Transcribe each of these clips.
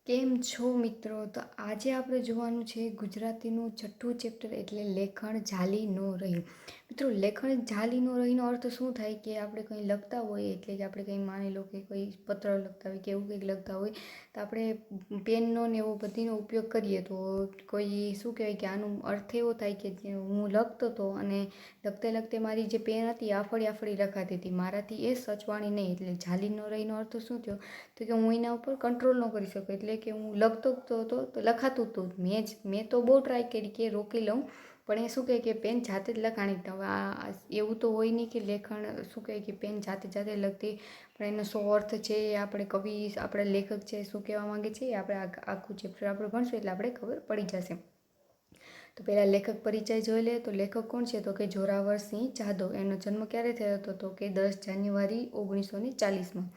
કેમ છો મિત્રો? તો આજે આપણે જોવાનું છે ગુજરાતીનું છઠ્ઠું ચેપ્ટર એટલે લેખણ ઝાલી નો રહ્યું. મિત્રો, લેખણ ઝાલી નો રહીનો અર્થ શું થાય કે આપણે કંઈ લખતા હોય, એટલે કે આપણે કંઈ માની લો કે કોઈ પત્ર લખતા હોય કે એવું કંઈક લખતા હોય તો આપણે પેનનો ને એવો બધીનો ઉપયોગ કરીએ તો કોઈ શું કહેવાય કે આનો અર્થ એવો થાય કે હું લખતો હતો અને લખતે લખતે મારી જે પેન હતી આફળી આફળી લખાતી હતી, મારાથી એ સચવાણી નહીં. એટલે ઝાલી નો રહીનો અર્થ શું થયો તો કે હું એના ઉપર કંટ્રોલ ન કરી શકું, એટલે કે હું લખતો હતો તો લખાતું હતું. મેં તો બહુ ટ્રાય કરી કે રોકી લઉં, પણ એ શું કહે કે પેન જાતે જ લખાણી. તો હવે આ એવું તો હોય નહીં કે લેખન શું કહે કે પેન જાતે જાતે લખતી, પણ એનો શું અર્થ છે એ આપણે કવિ આપણા લેખક છે શું કહેવા માંગે છે એ આપણે આખું ચેપ્ટર આપણે ભણશું એટલે આપણે ખબર પડી જશે. તો પહેલાં લેખક પરિચય જોઈ લે. તો લેખક કોણ છે તો કે જોરાવરસિંહ જાદવ. એનો જન્મ ક્યારે થયો હતો તો કે 10 જાન્યુઆરી 1940માં.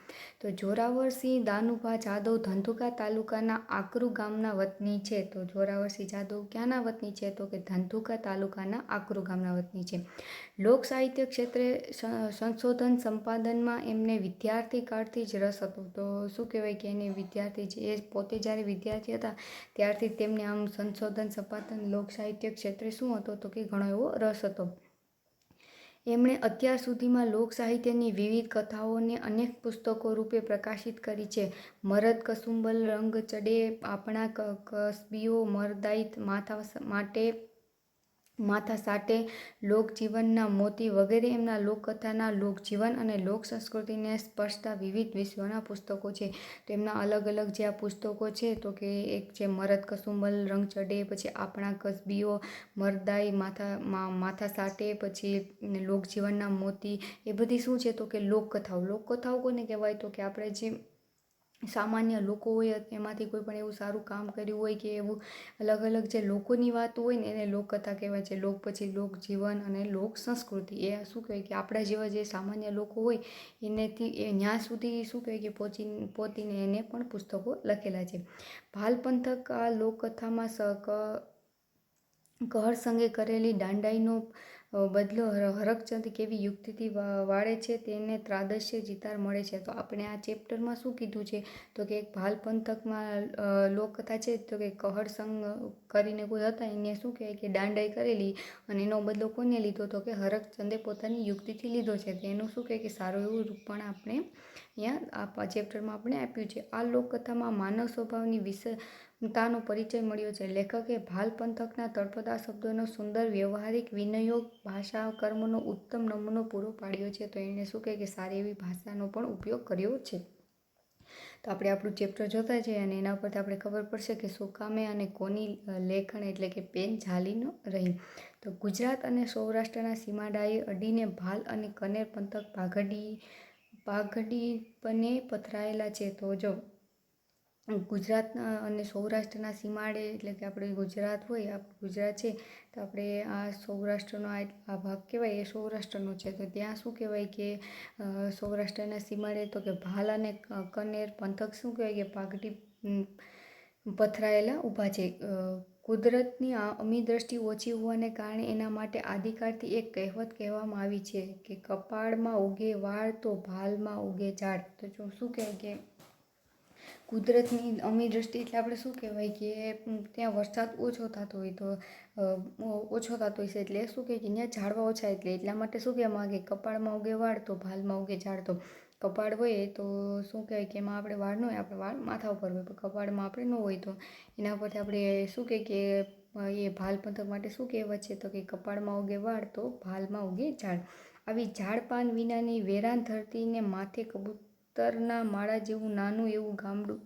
તો જોરાવરસિંહ દાનુભા જાદવ ધંધુકા તાલુકાના આકરુ ગામના વતની છે. તો જોરાવરસિંહ જાદવ ક્યાંના વતની છે તો કે ધંધુકા તાલુકાના આકરુ ગામના વતની છે. લોક સાહિત્ય ક્ષેત્રે સંશોધન સંપાદનમાં એમને વિદ્યાર્થી કાળથી જ રસ હતો. તો શું કહેવાય કે એને વિદ્યાર્થી છે એ પોતે જ્યારે વિદ્યાર્થી હતા ત્યારથી તેમને આમ સંશોધન સંપાદન લોક સાહિત્ય ક્ષેત્રે શું હતો તો કે ઘણો એવો રસ હતો. એમણે અત્યાર સુધીમાં લોક સાહિત્યની વિવિધ કથાઓને અનેક પુસ્તકો રૂપે પ્રકાશિત કરી છે. મરદ કસુંબલ રંગ ચડે, આપણા કસબીઓ, મરદાઈ માથા સાટે, લોકજીવનના મોતી વગેરે એમના લોકકથાના લોકજીવન અને લોક સંસ્કૃતિને સ્પર્શતા વિવિધ વિષયોના પુસ્તકો છે. તો એમના અલગ અલગ જે આ પુસ્તકો છે તો કે એક છે મરદ કસુંબલ રંગ ચડે, પછી આપણા કસબીઓ, મરદાઈ માથા સાટે, પછી લોકજીવનના મોતી. એ બધી શું છે તો કે લોકકથાઓ કોને કહેવાય તો કે આપણે જે સામાન્ય લોકો હોય એમાંથી કોઈ પણ એવું સારું કામ કર્યું હોય કે એવું અલગ અલગ જે લોકોની વાતો હોય ને એને લોકકથા કહેવાય છે. પછી લોકજીવન અને લોક સંસ્કૃતિ એ શું કહેવાય કે આપણા જેવા જે સામાન્ય લોકો હોય એનેથી ત્યાં સુધી શું કહેવાય કે પહોંચીને એને પણ પુસ્તકો લખેલા છે. ભાલ પંથક આ લોકકથામાં કહર સંગે કરેલી દાંડાઈનો બદલો હરકચંદ કેવી યુક્તિથી વાળે છે તેને ત્રાદશ્ય ચિતાર મળે છે. તો આપણે આ ચેપ્ટરમાં શું કીધું છે તો કે એક ભાલ પંથકમાં લોકકથા છે તો કે કહર સંગ કરીને કોઈ હતા એને શું કહેવાય કે દાંડાઈ કરેલી અને એનો બદલો કોને લીધો તો કે હરકચંદે પોતાની યુક્તિથી લીધો છે. તેનું શું કહે કે સારું એવું રૂપ પણ આપણે અહીંયા આ ચેપ્ટરમાં આપણે આપ્યું છે. આ લોકકથામાં માનવ સ્વભાવની વિષમતાનો પરિચય મળ્યો છે. લેખકે ભાલ પંથકના તળપદા શબ્દોનો સુંદર વ્યવહારિક વિનિયોગ ભાષા કર્મનો ઉત્તમ નમૂનો પૂરો પાડ્યો છે. તો એને શું કહે કે સારી એવી ભાષાનો પણ ઉપયોગ કર્યો છે. તો આપણે આપણું ચેપ્ટર જોતા જઈએ અને એના પરથી આપણે ખબર પડશે કે શું કામે અને કોની લેખણ એટલે કે પેન ઝાલી ન રહી. તો ગુજરાત અને સૌરાષ્ટ્રના સીમાડાએ અડીને ભાલ અને કનેર પંથક પાઘડીપને પથરાયેલા છે. તો જો ગુજરાતના અને સૌરાષ્ટ્રના સીમાડે એટલે કે આપણે ગુજરાત હોય ગુજરાત છે તો આપણે આ સૌરાષ્ટ્રનો આ ભાગ કહેવાય એ સૌરાષ્ટ્રનો છે. તો ત્યાં શું કહેવાય કે સૌરાષ્ટ્રના સીમાડે તો કે ભાલ અને કનેર પંથક શું કહેવાય કે પાઘડી પથરાયેલા ઊભા છે. કુદરતની અમી દ્રષ્ટિ ઓછી હોવાને કારણે એના માટે આદિકાળથી એક કહેવત કહેવામાં આવી છે કે કપાળમાં ઉગે વાળ તો ભાલમાં ઉગે ઝાડ. તો શું કહેવાય કે કુદરતની અમી દ્રષ્ટિ એટલે આપણે શું કહેવાય કે ત્યાં વરસાદ ઓછો થતો હોય છે એટલે શું કહે કે ત્યાં ઝાડવા ઓછા એટલે એટલા માટે શું કહેવા માંગે કપાળમાં ઉગે વાળ તો ભાલમાં ઉગે ઝાડ. તો કપાળ હોય તો શું કહેવાય કે એમાં આપણે વાળ ન હોય, આપણે વાળ માથા ઉપર હોય, તો કપાળમાં આપણે ન હોય તો એના પરથી આપણે શું કહે કે એ ભાલ પંથક માટે શું કહેવત છે તો કે કપાળમાં ઉગે વાળ તો ભાલમાં ઉગે ઝાડ. આવી ઝાડ પાન વિનાની વેરાન ધરતીને માથે કબૂતરના માળા જેવું નાનું એવું ગામડું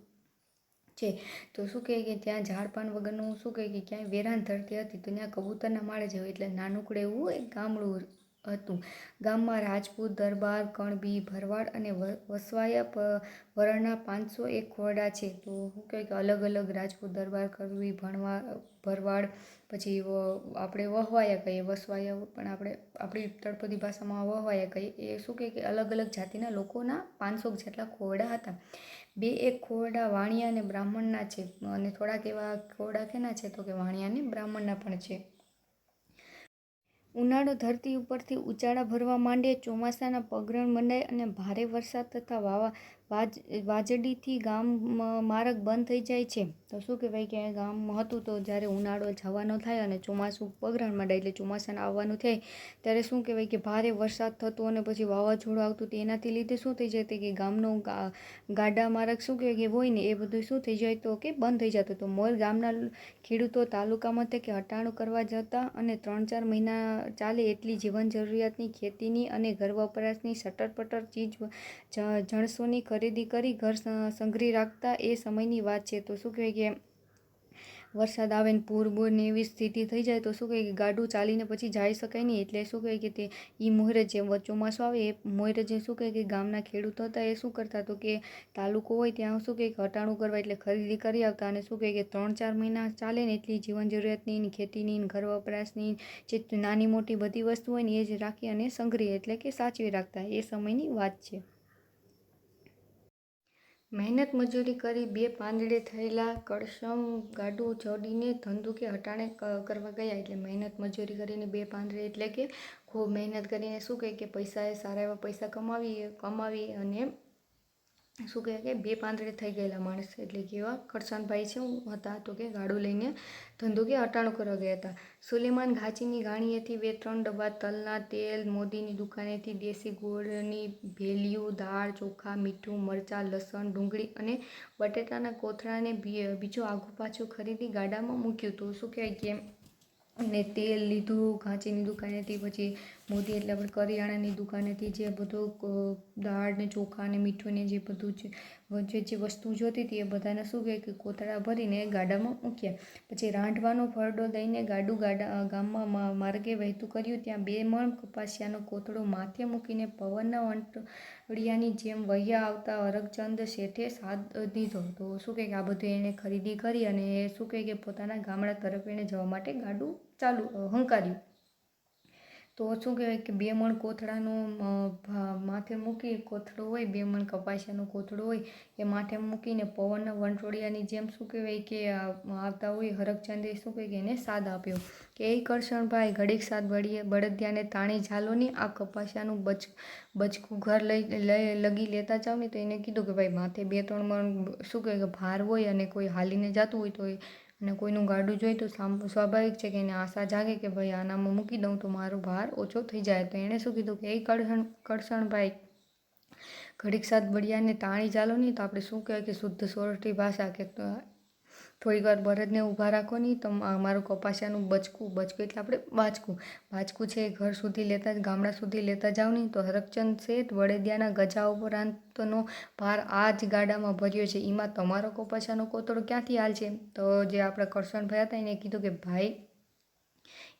છે. તો શું કહે કે ત્યાં ઝાડપાન વગરનું શું કહે કે ક્યાંય વેરાન ધરતી હતી તો ત્યાં કબૂતરના માળે જેવું એટલે નાનકડું એવું એક ગામડું હતું. ગામમાં રાજપૂત દરબાર કણબી ભરવાડ અને વસવાયા વરણના 501 ખોરડા છે. તો શું કહે કે અલગ અલગ રાજપૂત દરબાર કણબી ભરવાડ પછી આપણે વહવાયા કહીએ, વસવાયા પણ આપણે આપણી તળપદી ભાષામાં વહવાયા કહીએ. એ શું કહે કે અલગ અલગ જાતિના લોકોના 500 જેટલા ખોરડા હતા. 2-1 ખોરડા વાણિયા અને બ્રાહ્મણના છે અને થોડાક એવા ખોરડા કેના છે તો કે વાણિયા અને બ્રાહ્મણના પણ છે. ઉનાળો ધરતી ઉપરથી ઉચાળા ભરવા માંડે, ચોમાસાના પગરણ મંડાય અને ભારે વરસાદ તથા વાજડીથી ગામ માર્ગ બંધ થઈ જાય છે. તો શું કહેવાય કે ગામ હતું તો જ્યારે ઉનાળો જવાનો થાય અને ચોમાસું પગરાણ માંડે એટલે ચોમાસાને આવવાનું થાય ત્યારે શું કહેવાય કે ભારે વરસાદ થતો અને પછી વાવાઝોડું આવતું તેનાથી લીધે શું થઈ જતું કે ગામનો ગાડા માર્ગ શું કહેવાય કે હોય ને એ બધું શું થઈ જાય તો કે બંધ થઈ જતું. તો મોર ગામના ખેડૂતો તાલુકામાં કે હટાણું કરવા જતા અને 3-4 મહિના ચાલે એટલી જીવન જરૂરિયાતની ખેતીની અને ઘર વપરાશની સટરપટર ચીજ જણસોની ખરીદી કરી ઘર સંઘરી રાખતા એ સમયની વાત છે. તો શું કહેવાય કે વરસાદ આવે ને પૂર ને એવી સ્થિતિ થઈ જાય તો શું કહે કે ગાડું ચાલીને પછી જઈ શકાય નહીં એટલે શું કહે કે તે મોરે જે ચોમાસું આવે એ મોરે જે શું કહે કે ગામના ખેડૂતો હતા એ શું કરતા તો કે તાલુકો હોય ત્યાં શું કહે કે હટાણું કરવા એટલે ખરીદી કરી આવતા અને શું કહે કે 3-4 મહિના ચાલે ને એટલી જીવન જરૂરિયાતની ખેતીની ઘર વપરાશની જે નાની મોટી બધી વસ્તુ હોય ને એ જ રાખી અને સંઘરી એટલે કે સાચવી રાખતા એ સમયની વાત છે. મહેનત મજૂરી કરી 2 પાંદડે થયેલા કળશમ ગાડું ચડીને ધંધુ કે હટાણે કરવા ગયા એટલે મહેનત મજૂરી કરીને 2 પાંદડે એટલે કે ખૂબ મહેનત કરીને શું કહે કે પૈસા સારા એવા પૈસા કમાવી અને શું કહે કે 2 પાંદડે થઈ ગયેલા માણસ એટલે કે એવા કરશનભાઈ છે હતા તો કે ગાડું લઈને ધંધો કે હટાણું કરવા ગયા હતા. સુલેમાન ઘાંચીની ગાણીએથી 2-3 ડબ્બા તલના તેલ, મોદીની દુકાનેથી દેશી ગોળની ભેલિયું, દાળ, ચોખા, મીઠું, મરચાં, લસણ, ડુંગળી અને બટેટાના કોથળાને બીજું આઘું પાછું ખરીદી ગાડામાં મૂક્યું. તો શું કહેવાય કે અને તેલ લીધું ઘાંચીની દુકાનેથી, પછી મોદી એટલે આપણે કરિયાણાની દુકાનેથી જે બધું દાળ ને ચોખા ને મીઠું ને જે બધું જે વસ્તુ જોતી હતી એ બધાને શું કહે કે કોથળા ભરીને ગાડામાં મૂક્યા. પછી રાંધવાનો ફરડો લઈને ગામમાં માર્ગે વહેતું કર્યું. ત્યાં 2 મણ કપાસિયાનો કોથળો માથે મૂકીને પવનના વંટોળિયાની જેમ વહ્યા આવતા હરકચંદ શેઠે સાથ દીધો. તો શું કહે કે આ બધું એણે ખરીદી કરી અને શું કહે કે પોતાના ગામડા તરફ એણે જવા માટે ગાડું હંકાર્યું. તો શું કહેવાય કે 2 મણ કોથળાનું માથે મૂકી કોથળો હોય 2 મણ કપાસિયાનો કોથળો હોય એ માથે મૂકીને પવનના વંટોળિયાની જેમ શું કહેવાય કે આવતા હોય હરકચંદે શું કહે કે એને સાદ આપ્યો કે એ કરશનભાઈ ઘડીક સાદ બળદિયાને તાણી ઝાલો ને આ કપાસિયાનું બચકું ઘર લગી લેતા જાવ ને. તો એને કીધું કે ભાઈ માથે 2-3 મણ શું કહે કે ભાર હોય અને કોઈ હાલીને જતું હોય તો અને કોઈનું ગાડું જોઈ તો સ્વાભાવિક છે કે એને આશા જાગે કે ભાઈ આનામાં મૂકી દઉં તો મારો ભાર ઓછો થઈ જાય. તો એણે શું કીધું કે એ કરશનભાઈ ઘડીક સાથ બળિયાને તાણી ચાલો નહીં. તો આપણે શું કહેવાય કે શુદ્ધ સોરઠી ભાષા કે થોડીક વાર બળદને ઊભા રાખો નહીં તો મારું કપાસિયાનું બચકું એટલે આપણે બાચકું છે ઘર સુધી લેતા ગામડા સુધી લેતા જાવ નહીં. તો હરકચંદ શેઠ વડેદિયાના ગજા ઉપરાંતનો ભાર આ જ ગાડામાં ભર્યો છે. એમાં તમારો કપાસિયાનો કોથળો ક્યાંથી હાલ છે? તો જે આપણા કરશનભાઈ હતા એને કીધું કે ભાઈ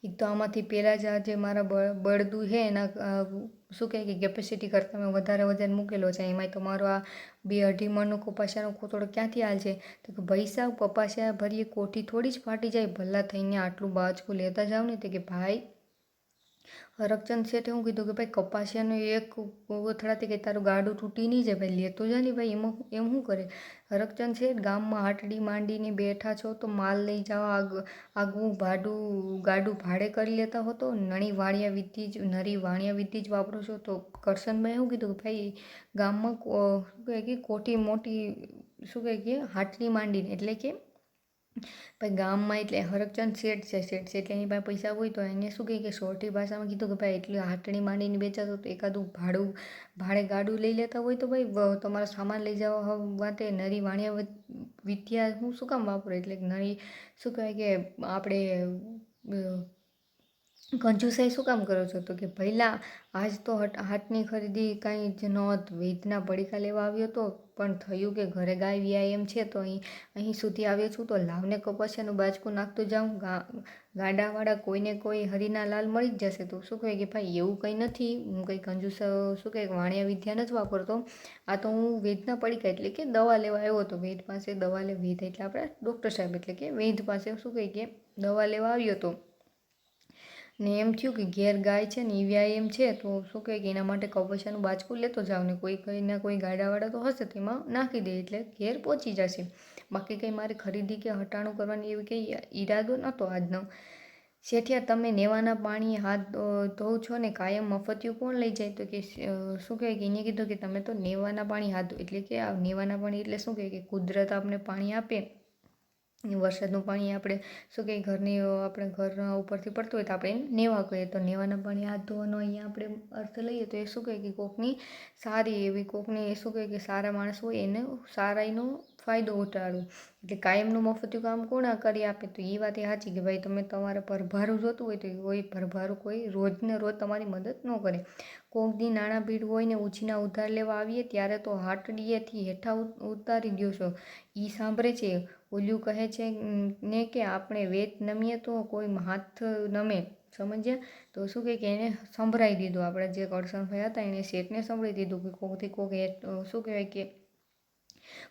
એક તો આમાંથી પહેલાં જ જે મારા બળદું છે એના શું કહે કે કેપેસિટી કરતાં મેં વધારે વજન મૂકેલો છે. એમાંય તમારો આ 2-2.5 મણનો કપાસિયાનો કોથળો ક્યાંથી હાલ છે? તો કે ભાઈ સાહેબ કપાસિયા ભરીએ કોઠી થોડી જ ફાટી જાય, ભલા થઈને આટલું બાચકું લેતા જાવ ને. તો કે ભાઈ હરકચંદ શેઠે હું કીધું કે ભાઈ કપાસિયાનો એક કોથળાથી કે તારું ગાડું તૂટી નહીં જાય ભાઈ, લેતો જા ને ભાઈ. એમ શું કરે હરકચંદ શેઠ? ગામમાં હાટડી માંડીને બેઠા છો તો માલ લઈ જવા આગવું ગાડું ભાડે કરી લેતા હો તો નરી વાણિયા વિધિ જ વાપરો છો. તો કરશનભાઈ શું કીધું કે ભાઈ ગામમાં શું કહે કે કોઠી મોટી શું કહે કે હાટડી માંડીને એટલે કે ભાઈ ગામમાં એટલે હરકચંદ શેઠ છે એટલે એની પાસે પૈસા હોય તો એને શું કહે કે સોરઠી ભાષામાં કીધું કે ભાઈ એટલે હાટડી માંડીને વેચાતો તો એકાદું ભાડે ગાડું લઈ લેતા હોય તો ભાઈ તમારો સામાન લઈ જવા માટે નરી વાણિયા વિદ્યા હું શું કામ વાપરો? એટલે નરી શું કહેવાય કે આપણે કંજુસાઈ શું કામ કરો છો? તો કે પહેલાં આજ તો હાટની ખરીદી કાંઈ જ નહોત. વેદના પડીકા લેવા આવ્યો હતો પણ થયું કે ઘરે ગાય વ્યાય એમ છે તો અહીં સુધી આવ્યો છું તો લાવને કપાસિયાનું બાચકું નાખતું જાઉં. ગાડાવાળા કોઈને કોઈ હરીના લાલ મળી જ જશે. તો શું કહે કે ભાઈ એવું કંઈ નથી, હું કંઈ કંજૂસ શું કહે વાણિયા વિદ્યા નથી વાપરતો. આ તો હું વેદના પડીકા એટલે કે દવા લેવા આવ્યો હતો. વેદ પાસે દવા વેદ એટલે આપણા ડૉક્ટર સાહેબ એટલે કે વેદ પાસે શું કહે કે દવા લેવા આવ્યો હતો ને એમ થયું કે ઘેર ગાય છે ને એ વ્યાય એમ છે તો શું કહે કે એના માટે કપાસિયાનું બાચકું લેતો જાવ ને કોઈ ગાડાવાળા તો હશે તેમાં નાખી દે એટલે ઘેર પહોંચી જશે. બાકી કંઈ મારી ખરીદી કે હટાણું કરવાની એવી કંઈ ઈરાદો નહોતો આજનો. શેઠિયા, તમે નેવાના પાણીએ હાથ ધોવ છો ને કાયમ મફતિયું કોણ લઈ જાય? તો કે શું કહે કે એને કીધું કે તમે તો નેવાના પાણી હાથ ધો, એટલે કે આ નેવાના પાણી એટલે શું કહે કે કુદરત આપણે પાણી આપે, વરસાદનું પાણી આપણે શું કહે ઘરની આપણે ઘરના ઉપરથી પડતું હોય તો આપણે એને નેવા કહીએ. તો નેવાના પાણી હાથ ધોવાનો અહીંયા આપણે અર્થ લઈએ તો એ શું કહે કે કોકની સારી એવી કોકની શું કહે કે સારા માણસ હોય એને સારાઈનો ફાયદો ઉઠાડવું. એટલે કાયમનું મફતિયું કામ કોણ કરી આપે? તો એ વાત એ સાચી કે ભાઈ તમે તમારે ભરભારું જોતું હોય તો કોઈ ભરભારું કોઈ રોજને રોજ તમારી મદદ ન કરે. કોક દી નાણાં ભીડ હોય ને ઉછીના ઉધાર લેવા આવીએ ત્યારે તો હાટડીએથી હેઠા ઉતારી દો છો. એ સાંભળે છે. ઓલું કહે છે ને કે આપણે વેત નમીએ તો કોઈ હાથ નમે, સમજ્યા? તો શું કહે કે એને સંભળાવી દીધું, આપણે જે કરશનભાઈ હતા એને શેઠને સંભળાવી દીધું કે કોકથી કોક શું કહેવાય કે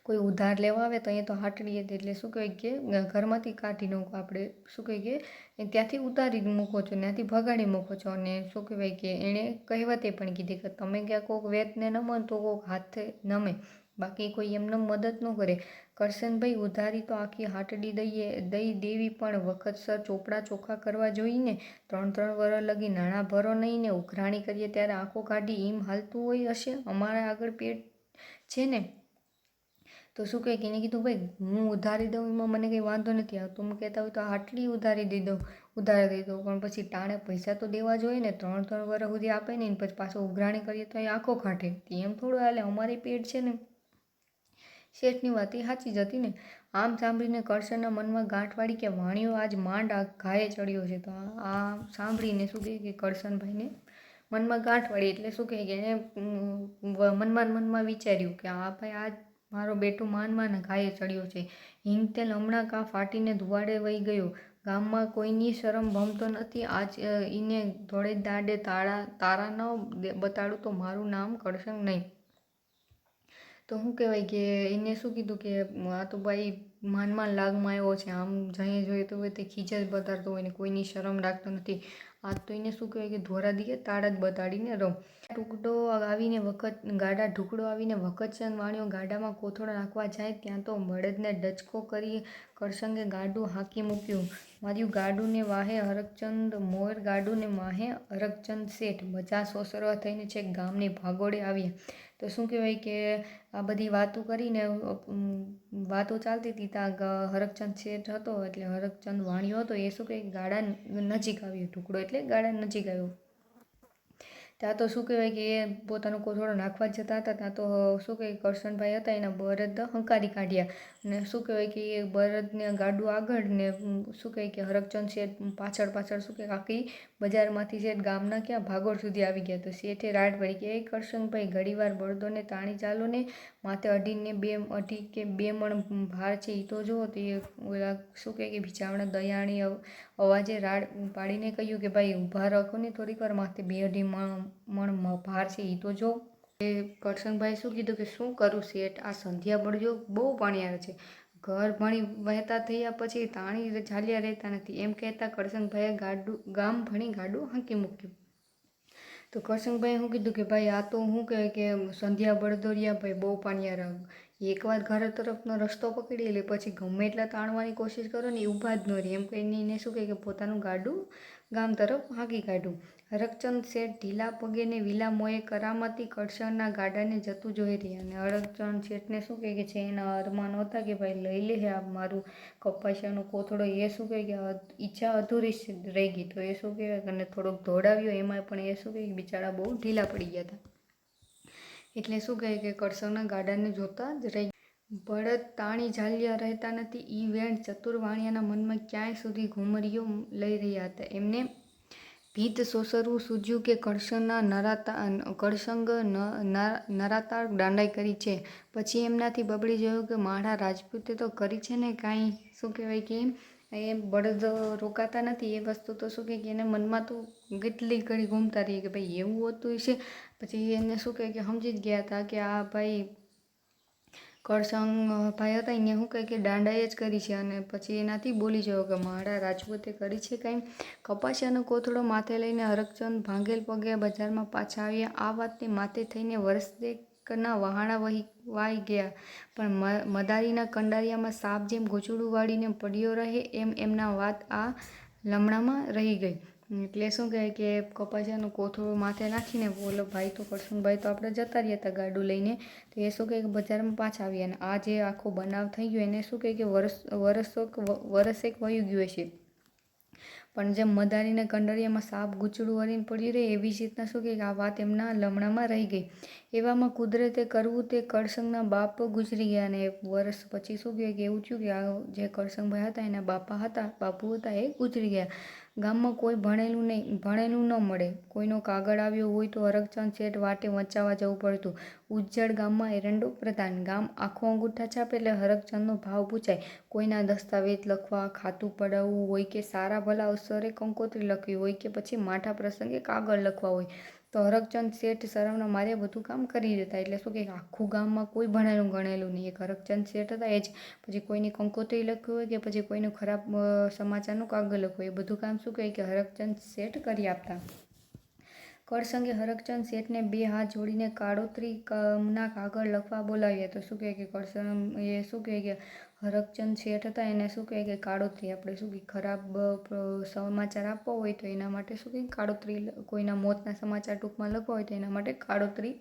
કોઈ ઉધાર લેવા આવે તો અહીંયા તો હાટડીએ એટલે શું કહેવાય કે ઘરમાંથી કાઢી નાખો, આપણે શું કહીએ કે ત્યાંથી ઉતારી મૂકો છો, ત્યાંથી ભગાડી મૂકો છો. અને શું કહેવાય કે એણે કહેવતે પણ કીધી કે તમે ક્યાં કોક વેતને નમો તો કોક હાથે નમે, બાકી કોઈ એમને મદદ ન કરે. કરશનભાઈ, ઉધારી તો આખી હાટડી દઈ દેવી પણ વખતસર ચોપડા ચોખ્ખા કરવા જોઈને. 3-3 વરસ લગી નાણાં ભરો નહીં ને ઉઘરાણી કરીએ ત્યારે આંખો કાઢી એમ હાલતું હોય હશે. અમારા આગળ પેટ છે ને. તો શું કહે કે એને કીધું ભાઈ હું ઉધારી દઉં એમાં મને કંઈ વાંધો નથી આવતો, તમે કહેતા હોય તો આટલી ઉધારી દઈ દઉં, પણ પછી ટાણે પૈસા તો દેવા જોઈએ ને. 3-3 વર્ષ સુધી આપે ને પછી પાછો ઉઘરાણી કરીએ તો એ આંખો કાઢે, એમ થોડું હાલે, અમારી પેટ છે ને. શેઠની વાત એ સાચી જ હતી ને. આમ સાંભળીને કરશનના મનમાં ગાંઠ વાળી કે વાણિયો આજ માંડ ઘાયે ચડ્યો છે. તો આ સાંભળીને શું કહે કે કરશનભાઈને મનમાં ગાંઠ વાળી એટલે શું કહે કે એને મનમાં વિચાર્યું કે આ ભાઈ આજ મારો બેટો માન ઘાયે ચડ્યો છે. હિંગ તેલ હમણાં કાં ફાટીને ધુવાડે વહી ગયો. ગામમાં કોઈની શરમ ભમતો નથી. આજ ઈને ધોળે દાંડે તારા ન બતાડું તો મારું નામ કરશન નહીં. તો શું કહેવાય કે એને શું કીધું કે આ તો ભાઈ માનમાં લાગમાં આવ્યો છે, આમ જઈએ જોઈએ તો તે ખીચ જ બતાડતો હોય ને કોઈની શરમ રાખતો નથી. આજ તો એને શું કહેવાય કે ધોરા દીએ તાળા જ બતાડીને રહો. ઢુકડો આવીને વખતચંદ વાણિયો ગાડામાં કોથળો નાખવા જાય ત્યાં તો બળદને ડચકો કરી કરશંગે ગાડું હાંકી મૂક્યું. માર્યું ગાડું ને વાહે હરકચંદ મોર, ગાડું ને માહે હરકચંદ શેઠ. બજા સોસરવા થઈને છેક ગામની ભાગોળે આવ્યા. તો શું કહેવાય કે આ બધી વાતો કરીને વાતો ચાલતી હતી ત્યાં હરકચંદ શેઠ હતો એટલે હરકચંદ વાણિયો હતો એ શું કહે ગાડા નજીક આવ્યો. ઢુકડો એટલે ગાડા નજીક આવ્યો. ત્યાં તો શું કહેવાય કે એ પોતાનો કોથળો નાખવા જતા હતા ત્યાં તો શું કહે કરશનભાઈ હતા એના બળદ હંકારી કાઢ્યા. અને શું કહેવાય કે એ બળદને ગાડું આગળ ને શું કહે કે હરકચંદ શેઠ પાછળ શું કહે આખી બજારમાંથી શેઠ ગામના ક્યાં ભાગોળ સુધી આવી ગયા. તો શેઠે રાડ પડી કે એ કરશનભાઈ ઘડીવાર બળદોને તાણી ચાલો ને, માથે અઢી કે 2 મણ ભાર છે એ તો જુઓ. તો એ ઓલા શું કહે કે બિચાવણા દયાણી અવાજે રાડ પાડીને કહ્યું કે ભાઈ ઊભા રાખો ને થોડીક વાર, માથે 2-2.5 મણ ભાર છે એ તો જો. એ કરશનભાઈ શું કીધું કે શું કરું શેઠ, આ સંધ્યા બળજો બહુ પાણી આવે છે, ઘર ભણી વહેતા થયા પછી તાણી ચાલ્યા રહેતા નથી. એમ કહેતા કરશનભાઈએ ગામ ભણી ગાડું હાંકી મૂક્યું. તો કરશનભાઈએ શું કીધું કે ભાઈ આ તો શું કહે કે સંધ્યા બળદોરિયા ભાઈ બહુ પાણીયાર, એકવાર ઘર તરફનો રસ્તો પકડી લે પછી ગમે એટલા તાણવાની કોશિશ કરો ને એ ઊભા જ ન રહે. એમ કહીને એને શું કહે કે પોતાનું ગાડું ગામ તરફ હાંકી કાઢ્યું. હરકચંદ શેઠ ઢીલા પગે ને વિલા મોએ કરામતી કરશનના ગાડાને જતું જોઈ રહ્યા. અને હરકચંદ શેઠને શું કહે કે છે એના અરમાન હતા કે ભાઈ લઈ લે આ મારું કપાસિયાનો કોથળો. એ શું કહે કે ઈચ્છા અધૂરી રહી ગઈ. તો એ શું કહેવાય અને થોડોક દોડાવ્યો એમાં પણ એ શું કહે કે બિચારા બહુ ઢીલા પડી ગયા હતા. એટલે શું કહે કે કરશનના ગાડાને જોતા જ રહી. બળદ તાણી ઝાલ્યા રહેતા નથી. ઈ વેણ ચતુર વાણિયાના મનમાં ક્યાંય સુધી ઘુમરીઓ લઈ રહ્યા હતા. એમને ભીત સોસરવું સૂઝ્યું કે કરશંગ નરાતાર દાંડાઈ કરી છે. પછી એમનાથી બબડી જોયું કે મારા રાજપૂતે તો કરી છે ને કાંઈ શું કહેવાય કે એ બળદ રોકાતા નથી. એ વસ્તુ તો શું કહે કે એને મનમાં તો કેટલી ઘડી ઘૂમતા રહીએ કે ભાઈ એવું હોતું છે. પછી એને શું કહે કે સમજી જ ગયા હતા કે આ ભાઈ કરશંગ ભાઈ હતા એને શું કહે કે દાંડાઈ જ કરી છે. અને પછી એનાથી બોલી જયો કે મારા રાજપૂતે કરી છે કાંઈ. કપાસિયાનો કોથળો માથે લઈને હરકચંદ ભાંગેલ પગે બજારમાં પાછા આવ્યા. આ વાતને માથે થઈને વર્ષેકના વહાણા વાઈ ગયા, પણ મદારીના કંડારિયામાં સાપ જેમ ગૂંચળું વાળીને પડ્યો રહે એમ એમના વાત આ લમણામાં રહી ગઈ. એટલે શું કહે કે કપાસિયાનું કોથળું માથે નાખીને બોલો ભાઈ તો કરશનભાઈ તો આપણે જતા રહ્યા હતા ગાડું લઈને. તો એ શું કહે કે બજારમાં પાછા આવ્યા અને આ જે આખો બનાવ થઈ ગયો એને શું કહે કે વરસેક વયું ગયું છે. પણ જેમ મદારીને કંડરિયામાં સાપ ગૂંચળું વળીને પડી રહે એવી જ રીતના શું કહે કે આ વાત એમના લમણામાં રહી ગઈ. એવામાં કુદરતે કરવું તે કરસંગના બાપ ગુજરી ગયા અને વર્ષ પછી શું કહે કે એવું થયું કે આ જે કરસંગભાઈ હતા એના બાપુ હતા એ ગુજરી ગયા. ગામમાં કોઈ ભણેલું ન મળે. કોઈનો કાગળ આવ્યો હોય તો હરકચંદ શેઠ વાટે વંચાવા જવું પડતું. ઉજ્જડ ગામમાં એરંડો પ્રધાન. ગામ આખો અંગૂઠા છાપે એટલે હરકચંદનો ભાવ પૂછાય. કોઈના દસ્તાવેજ લખવા, ખાતું પડાવવું હોય કે સારા ભલા અવસરે કંકોત્રી લખવી હોય કે પછી માઠા પ્રસંગે કાગળ લખવા હોય તો હરકચંદ શેઠ શરમના મારે બધું કામ કરી દેતા. એટલે શું કે આખું ગામમાં કોઈ ભણેલું ગણેલું નહીં. એક હરકચંદ શેઠ હતા એ જ. પછી કોઈની કંકોત્રી લખવી હોય કે પછી કોઈનું ખરાબ સમાચારનું કાગળ લખવું એ બધું કામ શું કહે કે હરકચંદ શેઠ કરી આપતા. કરસંગે હરકચંદ શેઠને બે હાથ જોડીને કાળોતરી ના કાગળ લખવા બોલાવ્યા. તો શું કહે કે કરસંગ એ શું કહે કે હરકચંદ શેઠ હતા એને શું કહે કે કાળોતરી આપણે શું કે ખરાબ સમાચાર આપવા હોય તો એના માટે શું કહે કાળોતરી, કોઈના મોતના સમાચાર ટૂંકમાં લખવા હોય તો એના માટે કાળોતરી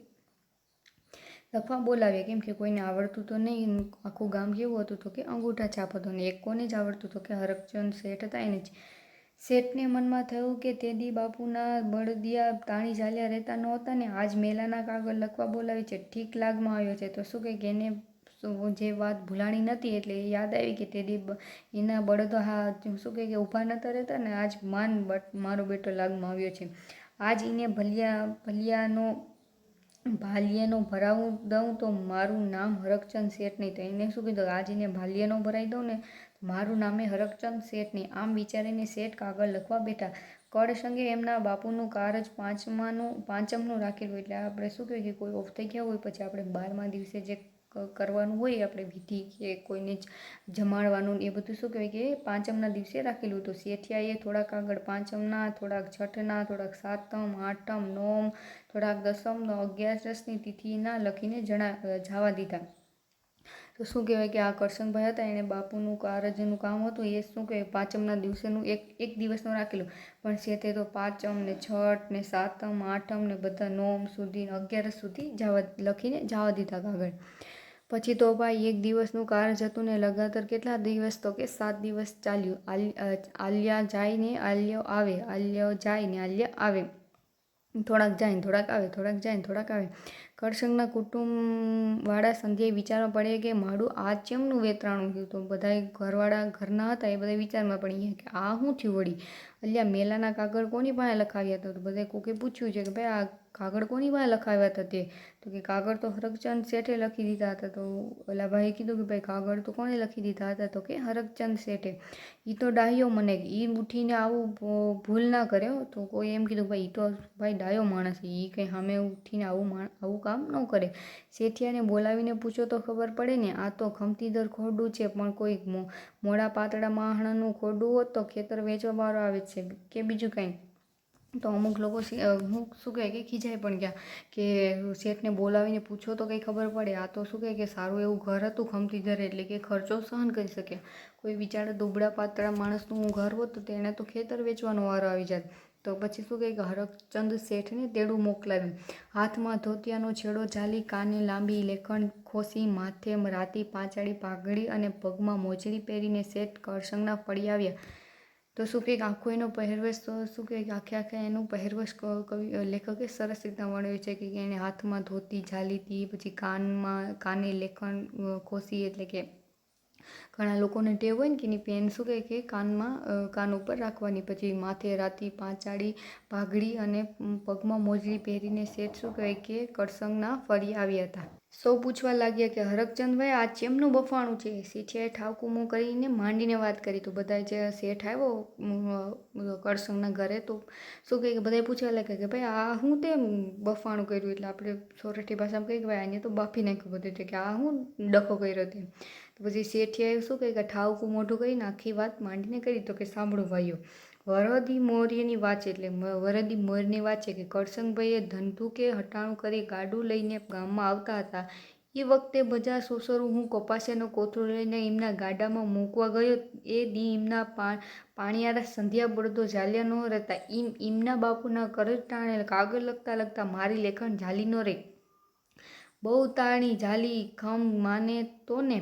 લખવા બોલાવ્યા. કેમ કે કોઈને આવડતું તો નહીં. આખું ગામ કેવું હતું તો કે અંગૂઠા છાપ હતો ને એક કોને જ આવડતું તો કે હરકચંદ શેઠ હતા એને જ. શેઠને મનમાં થયું કે તે દી બાપુના બળદિયા તાણી ચાલ્યા રહેતા નહોતા ને આજ મેલાના કાગળ લખવા બોલાવી છે. ઠીક લાગમાં આવ્યો છે. તો શું કહે કે એને જે વાત ભૂલાણી નથી એટલે યાદ આવી કે તે દી એના બળદો શું કહે કે ઊભા નહોતા રહેતા ને આજ મારો બેટો લાગમાં આવ્યો છે. આજ એને ભાલિયાનો ભરાવું દઉં તો મારું નામ હરકચંદ શેઠ નહીં. તો એને શું કીધું આજ એને ભાલિયાનો ભરાઈ દઉં ને મારું નામે હરકચંદ શેઠ નહીં. આમ વિચારીને શેઠ કાગળ લખવા બેઠા. કરસંગે એમના બાપુનું કારજ પાંચમનું રાખેલું. એટલે આપણે શું કહેવાય કે કોઈ ઓફ થઈ ગયા હોય પછી આપણે 12મા દિવસે જે કરવાનું હોય આપણે વિધિ કે કોઈને જ જમાડવાનું એ બધું શું કહેવાય કે પાંચમના દિવસે રાખેલું હતું. શેઠિયાએ થોડાક આગળ પાંચમના, થોડાક છઠના, થોડાક સાતમ, આઠમ, નોમ, થોડાક દસમ, 11ની તિથિના લખીને જવા દીધા. તો શું કહેવાય કે આ કરશનભાઈ હતા એને બાપુનું કારજનું કામ હતું એ શું કહેવાય પાંચમના દિવસેનું એક દિવસનું રાખેલું. પણ શેઠે તો પાંચમ ને છઠ ને સાતમ, આઠમ ને બધા નોમ સુધી 11 સુધી લખીને જવા દીધા કાગળ. પછી તો ભાઈ એક દિવસનું કારજ હતું ને લગાતાર કેટલા દિવસ તો કે 7 દિવસ ચાલ્યું. આલ્યા જાય ને આલ્યો આવે, આલ્યો જાય ને આલ્યા આવે. થોડાક જાય ને થોડાક આવે, થોડાક જાય ને થોડાક આવે. કરસંગના કુટુંબવાળા સંધ્યાએ વિચારમાં પડે કે મારું આ ચેમનું વેતરાણું થયું. તો બધા ઘરવાળા ઘરના હતા એ બધા વિચારમાં પડી ગયા કે આ શું થયું વળી. અલ્યા મેલાના કાગળ કોની પાસે લખાવ્યા હતા. તો બધા કોકે પૂછ્યું છે કે ભાઈ આ કાગળ કોની પાસે લખાવ્યા હતા તે. તો કે કાગળ તો હરકચંદ શેઠે લખી દીધા હતા. તો ઓલા ભાઈએ કીધું કે ભાઈ કાગળ તો કોણે લખી દીધા હતા. તો કે હરકચંદ શેઠે. એ તો ડાહ્યો મને એ ઉઠીને આવું ભૂલ ના કર્યો. તો કોઈ એમ કીધું ભાઈ એ તો ભાઈ ડાયો માણસ એ કંઈ સામે ઉઠીને આવું કામ ન કરે. શેઠિયાને બોલાવીને પૂછો તો ખબર પડે ને. આ તો ખમતીદર ખોરડું છે પણ કોઈ મોડા પાતળા માણસનું ખોરડું હોત તો ખેતર વેચવા વાળો આવે છે કે બીજું કાંઈ. તો અમુક લોકો હું શું કહે કે ખીજાઈ પણ ગયા કે શેઠને બોલાવીને પૂછો તો કંઈ ખબર પડે. આ તો શું કહે કે સારું એવું ઘર હતું ખમતીધર એટલે કે ખર્ચો સહન કરી શકે. કોઈ બિચારા દુબળા પાતળા માણસનું ઘર હોત તો તેને તો ખેતર વેચવાનો વારો આવી જાય. તો પછી શું કહે કે હરકચંદ શેઠને તેડું મોકલાવ્યું. હાથમાં ધોતિયાનો છેડો ઝાલી, કાને લાંબી લેખણ ખોસી, માથે રાતી પાંચાળી પાઘડી અને પગમાં મોજડી પહેરીને શેઠ કરસંગના ફળી આવ્યા. તો શું કહે કે આખો એનો પહેરવેશ શું કહે કે આખે એનું પહેરવેશ લેખકે સરસ રીતના વર્ણવ્યું છે કે એને હાથમાં ધોતી ઝાલી હતી, પછી કાને લેખણ ખોસી એટલે કે ઘણા લોકોને ટેવ હોય ને કે એની પેન શું કહે કે કાન ઉપર રાખવાની. પછી માથે રાતી પાંચાળી પાઘડી અને પગમાં મોજડી પહેરીને શેઠ શું કહે કે કરસંગના ફરી આવ્યા હતા. સૌ પૂછવા લાગ્યા કે હરકચંદભાઈ આ ચેમનું બફાણું છે. શેઠિયાએ ઠાવકું મોં કરીને માંડીને વાત કરી. તો બધા જે શેઠ આવ્યો કરસંગના ઘરે તો શું કહે કે બધા પૂછવા લાગ્યા કે ભાઈ આ શું તે બફાણું કર્યું. એટલે આપણે સોરઠી ભાષામાં કહીએ કે ભાઈ આને તો બાફી નાખ્યું બધું એટલે કે આ શું ડખો કર્યો તે. તો પછી શેઠિયાએ શું કહે કે ઠાવકું મોઢું કરીને આખી વાત માંડીને કરી. તો કે સાંભળો ભાઈઓ, વરદી મોર્યની વાત છે. એટલે વરદી મોરની વાત છે કે કરસંગભાઈએ ધંધુકે હટાણું કરી ગાડું લઈને ગામમાં આવતા હતા. એ વખતે બધા સોસરો હું કપાસિયાનો કોથળો લઈને એમના ગાડામાં મૂકવા ગયો એ દી એમના પાણીયારા સંધ્યા બળદો ઝાલ્યા ન રહેતા એમના બાપુના કરટાણે કાગળ લખતા લખતા મારી લેખન ઝાલી ન રહી બહુ તાણી ઝાલી ખમ માને તો ને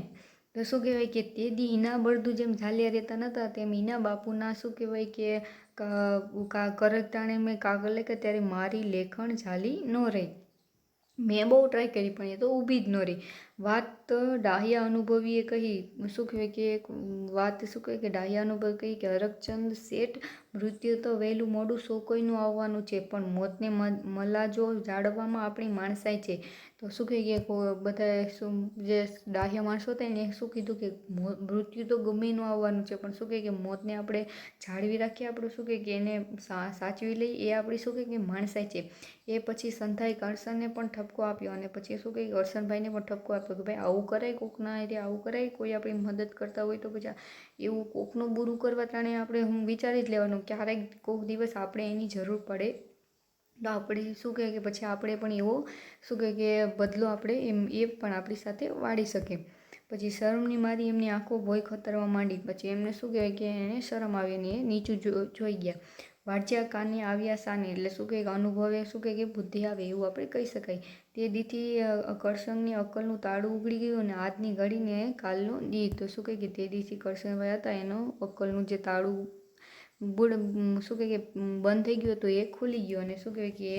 તો શું કહેવાય કે તે દી ઈના બળદું જેમ ઝાલ્યા રહેતા નહોતા તેમ ઈના બાપુના શું કહેવાય કે કરટાણે મેં કાગળ લખ્યા ત્યારે મારી લેખણ ઝાલી ન રહી. મેં બહુ ટ્રાય કરી પણ એ તો ઊભી જ ન રહી. વાત ડાહ્યા અનુભવીએ કહી શું કહેવાય કે વાત શું કહે કે ડાહ્યા અનુભવી કહી કે હરકચંદ શેઠ મૃત્યુ તો વહેલું મોડું સૌ કોઈનું આવવાનું છે પણ મોતને મલાજો જાળવવામાં આપણી માણસાઈ છે. તો શું કહે કે બધા શું જે ડાહ્યા માણસો હતા એને શું કીધું કે મૃત્યુ તો ગમે એનું આવવાનું છે પણ શું કહે કે મોતને આપણે જાળવી રાખીએ આપણે શું કહે કે એને સાચવી લઈએ એ આપણી શું કહે કે માણસાઈ છે. એ પછી સંધાઈ કરશનને પણ ઠપકો આપ્યો અને પછી શું કહે કરશનભાઈને પણ ઠપકો આપ્યો કે ભાઈ આવું કરાય કોકના એટલે આવું કરાય કોઈ આપણી મદદ કરતા હોય તો પછી એવું કોકનું બુરું કરવા ટાણે આપણે વિચારી જ લેવાનું ક્યારેક કોઈક દિવસ આપણે એની જરૂર પડે તો આપણે શું કહે કે પછી આપણે પણ એવો શું કહે કે બદલો આપણે એ પણ આપણી સાથે વાળી શકે. પછી શરમની મારી એમની આંખો ભોય ખતરવા માંડી. પછી એમને શું કહેવાય કે એને શરમ આવી ને એ નીચું જોઈ ગયા. વાંચ્યા કાને આવ્યા સાને એટલે શું કહે કે અનુભવે શું કહે કે બુદ્ધિ આવે એવું આપણે કહી શકાય. તે દીથી કરશનની અક્કલનું તાળું ઉગડી ગયું અને આજની ઘડીને કાલનો દી. તો શું કહે કે તે દીથી કરશનભાઈ હતા એનો અક્કલનું જે તાળું શું કહે કે બંધ થઈ ગયું હતું એ ખુલી ગયું અને શું કહેવાય કે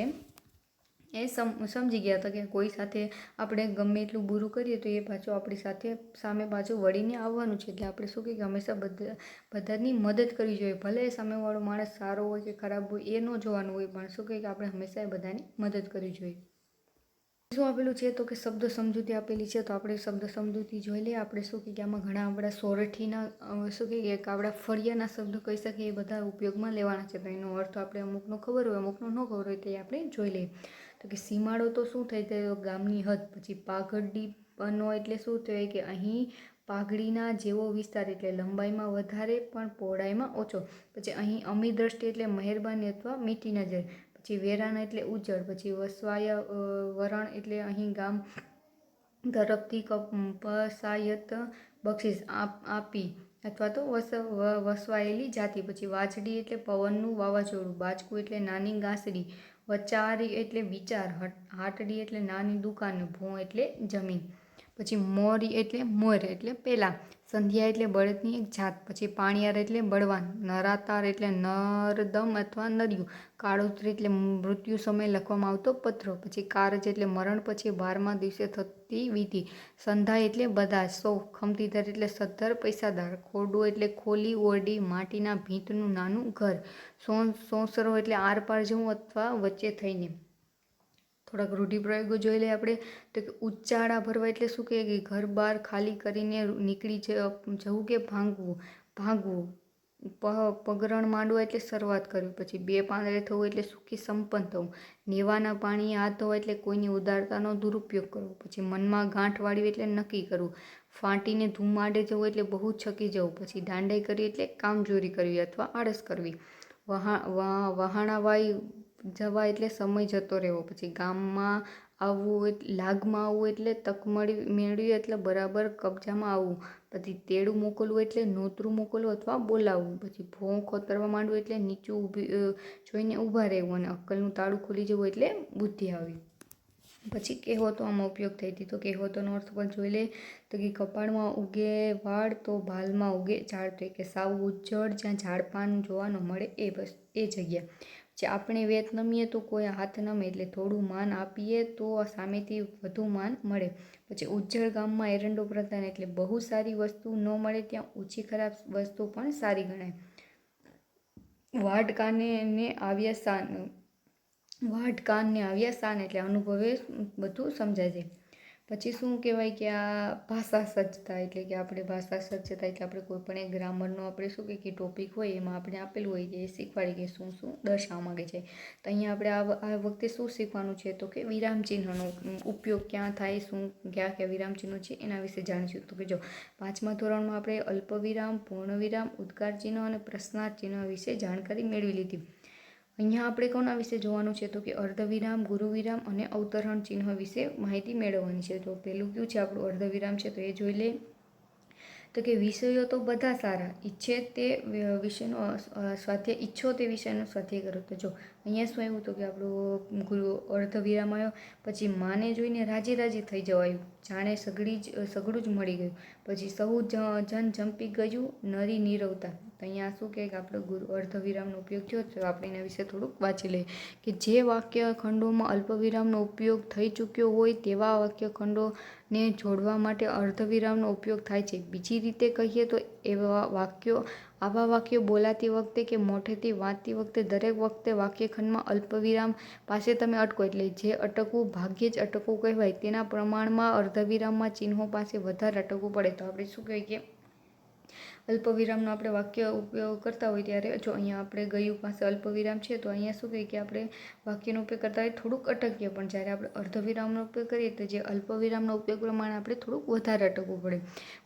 એ સમજી ગયા હતા કે કોઈ સાથે આપણે ગમે એટલું બુરું કરીએ તો એ પાછું આપણી સાથે સામે પાછું વળીને આવવાનું છે. એટલે આપણે શું કહે કે હંમેશા બધાની મદદ કરવી જોઈએ. ભલે સામેવાળો માણસ સારો હોય કે ખરાબ હોય એ ન જોવાનું હોય પણ શું કહે કે આપણે હંમેશા બધાની મદદ કરવી જોઈએ. શું આપેલું છે તો કે શબ્દ સમજૂતી આપેલી છે તો આપણે શબ્દ સમજૂતી જોઈ લઈએ. આપણે શું કે આમાં ઘણા આપણા સોરઠીના શું કહીએ કે આપણા ફળિયાના શબ્દો કહી શકીએ એ બધા ઉપયોગમાં લેવાના છે. તો એનો અર્થ આપણે અમુકનો ખબર હોય અમુકનો ન ખબર હોય તે આપણે જોઈ લઈએ. તો કે સીમાડો તો શું થાય તો ગામની હદ. પછી પાઘડીનો એટલે શું થાય કે અહીં પાઘડીના જેવો વિસ્તાર એટલે લંબાઈમાં વધારે પણ પહોળાઈમાં ઓછો. પછી અહીં અમી દ્રષ્ટિ એટલે મહેરબાની અથવા મીઠી નજર. પછી વેરાણ એટલે ઉજ્જડ. પછી વસવાય વરણ એટલે અહીં ગામ તરફથી પસાયત બક્ષિસ આપી અથવા તો વસવાયેલી જાતિ. પછી વાજડી એટલે પવનનું વાવાઝોડું. બાચકું એટલે નાની ગાંસડી. વચારી એટલે વિચાર. હાટડી એટલે નાની દુકાન. ભોં એટલે જમીન. પછી મોરી એટલે મોર એટલે પેલા. સંધ્યા એટલે બળદની એક જાત. પછી પાણીયાર એટલે બળવાન. નરાતાર એટલે નરદમ અથવા નર્યું. કાળોતરી એટલે મૃત્યુ સમયે લખવામાં આવતો પત્રો. પછી કારજ એટલે મરણ પછી 12મા દિવસે થતી વિધિ. સંધાઈ એટલે બધા. સૌ ખમતીધર એટલે સદ્ધર પૈસાદાર. ખોરડું એટલે ખોલી ઓરડી માટીના ભીંતનું નાનું ઘર. સોંસરો એટલે આરપાર જવું અથવા વચ્ચે થઈને. થોડાક રૂઢિપ્રયોગો જોઈ લઈએ આપણે તો કે ઉચ્ચાળા ભરવા એટલે શું કહે કે ઘર બહાર ખાલી કરીને નીકળી જવું કે ભાગવું. પગરણ માંડવા એટલે શરૂઆત કરવી. પછી બે પાંદડે થવું એટલે સુખી સંપન્ન થવું. નેવાના પાણીએ હાથ ધોવા એટલે કોઈની ઉદારતાનો દુરુપયોગ કરવો. પછી મનમાં ગાંઠ વાળવી એટલે નક્કી કરવું. ફાંટીને ધૂમ આડે જવું એટલે બહુ છકી જવું. પછી દાંડાઈ કરવી એટલે કામચોરી કરવી અથવા આળસ કરવી. વહાણાવાઈ જવા એટલે સમય જતો રહેવો. પછી ગામમાં આવવું લાગમાં આવવું એટલે તક મેળવી એટલે બરાબર કબજામાં આવવું. પછી તેડું મોકલવું એટલે નોતરું મોકલવું અથવા બોલાવવું. પછી ભોં ખોતરવા માંડવું એટલે નીચું જોઈને ઊભા રહેવું. અને અક્કલનું તાળું ખુલી જવું એટલે બુદ્ધિ આવી. પછી કહેવતો આમાં ઉપયોગ થઈ હતી. તો કહેવતોનો અર્થ પણ જોઈ લે તો કે કપાળમાં ઉગે વાળ તો ભાલમાં ઉગે ઝાડ. તો કે સાવ ઉજ્જડ જ્યાં ઝાડપાન જોવા ન મળે એ જગ્યા. જે આપણે વેત નમીએ તો કોઈ હાથ નમે એટલે થોડું માન આપીએ તો સામેથી વધુ માન મળે. પછી ઉજ્જડ ગામમાં એરંડો પ્રધાન એટલે બહુ સારી વસ્તુ ન મળે ત્યાં ઓછી ખરાબ વસ્તુ પણ સારી ગણાય. વાઢ કાનને આવ્યા સાન એટલે અનુભવે બધું સમજાય છે. પછી શું કહેવાય કે આ ભાષા સજ્જતા એટલે કે આપણે ભાષા સજ્જતા એટલે આપણે કોઈ પણ એક ગ્રામરનો આપણે શું કે ટોપિક હોય એમાં આપણે આપેલું હોય કે એ શીખવાડી કે શું શું દર્શાવવા માંગે છે. તો અહીંયા આપણે આ વખતે શું શીખવાનું છે તો કે વિરામચિહ્નનો ઉપયોગ ક્યાં થાય શું ક્યાં વિરામચિહ્નો છે એના વિશે જાણીશું. તો કે જો 5મા ધોરણમાં આપણે અલ્પવિરામ પૂર્ણવિરામ ઉદ્ગાર ચિહ્ન અને પ્રશ્નાર્થ ચિહ્ન વિશે જાણકારી મેળવી લીધી. અહીંયા આપણે કોના વિશે જોવાનું છે? તો કે અર્ધવિરામ, ગુરુવિરામ અને અવતરણ ચિહ્ન વિશે માહિતી મેળવવાની છે. તો પહેલું કયું છે આપણું અર્ધવિરામ છે, તો એ જોઈ લે. તો કે વિષયો તો બધા સારા, ઈચ્છે તે વિષયનો સ્વાધ્યાય, ઈચ્છો તે વિષયનો સ્વાધ્યાય કરો. તો જો અહીંયા શું આવ્યું? તો કે આપણું ગુરુ અર્ધવિરામ આવ્યો. પછી માને જોઈને રાજી રાજી થઈ જવાયું, જાણે સગડું જ મળી ગયું. પછી સહુ જન જંપી ગયું, નરી નીરવતા. તો અહીંયા શું કહે કે આપણે ગુરુ અર્ધવિરામનો ઉપયોગ થયો, તો આપણે એના વિશે થોડુંક વાંચી લઈએ કે જે વાક્ય ખંડોમાં અલ્પવિરામનો ઉપયોગ થઈ ચૂક્યો હોય તેવા વાક્ય ખંડોને જોડવા માટે અર્ધવિરામનો ઉપયોગ થાય છે. બીજી રીતે કહીએ તો આવા વાક્યો બોલાતી વખતે કે મોઢેથી વાંચતી વખતે દરેક વખતે વાક્યખંડમાં અલ્પવિરામ પાસે તમે અટકો, એટલે જે અટકવું ભાગ્યે જ અટકવું કહેવાય તેના પ્રમાણમાં અર્ધવિરામમાં ચિહ્નો પાસે વધારે અટકવું પડે. તો આપણે શું કહીએ કે અલ્પવિરામનો આપણે વાક્ય ઉપયોગ કરતા હોય ત્યારે જો અહીંયા આપણે ગયું પાસે અલ્પવિરામ છે, તો અહીંયા શું કહીએ કે આપણે વાક્યનો ઉપયોગ કરતા હોય થોડુંક અટકીએ, પણ જ્યારે આપણે અર્ધવિરામનો ઉપયોગ કરીએ તો જે અલ્પવિરામનો ઉપયોગ પ્રમાણે આપણે થોડુંક વધારે અટકવું પડે.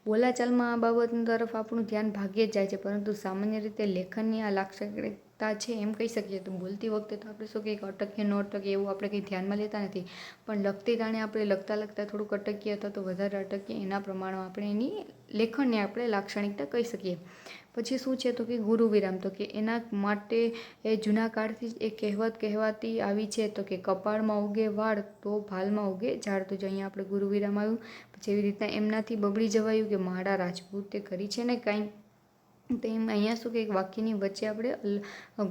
બોલાચાલમાં આ બાબત તરફ આપણું ધ્યાન ભાગ્યે જ જાય છે, પરંતુ સામાન્ય રીતે લેખનની આ લાક્ષણિકતા છે એમ કહી શકીએ. તો બોલતી વખતે તો આપણે શું કહીએ કે અટકીએ ન અટકીએ એવું આપણે કંઈ ધ્યાનમાં લેતા નથી, પણ લખતી તાણે આપણે લખતા થોડુંક અટકીએ અથવા તો વધારે અટકીએ, એના પ્રમાણમાં આપણે એની લેખનને આપણે લાક્ષણિકતા કહી શકીએ. પછી શું છે? તો કે ગુરુવિરામ. તો કે એના માટે એ જૂના કાળથી જ એક કહેવત કહેવાતી આવી છે, તો કે કપાળમાં ઉગે વાળ તો ભાલમાં ઉગે ઝાડ. તો જો અહીંયા આપણે ગુરુવિરામ આવ્યું. પછી એવી રીતના એમનાથી બબડી જવાયું કે માડા રાજપૂતે કરી છે ને કાંઈ. તો એમ અહીંયા શું કે વાક્યની વચ્ચે આપણે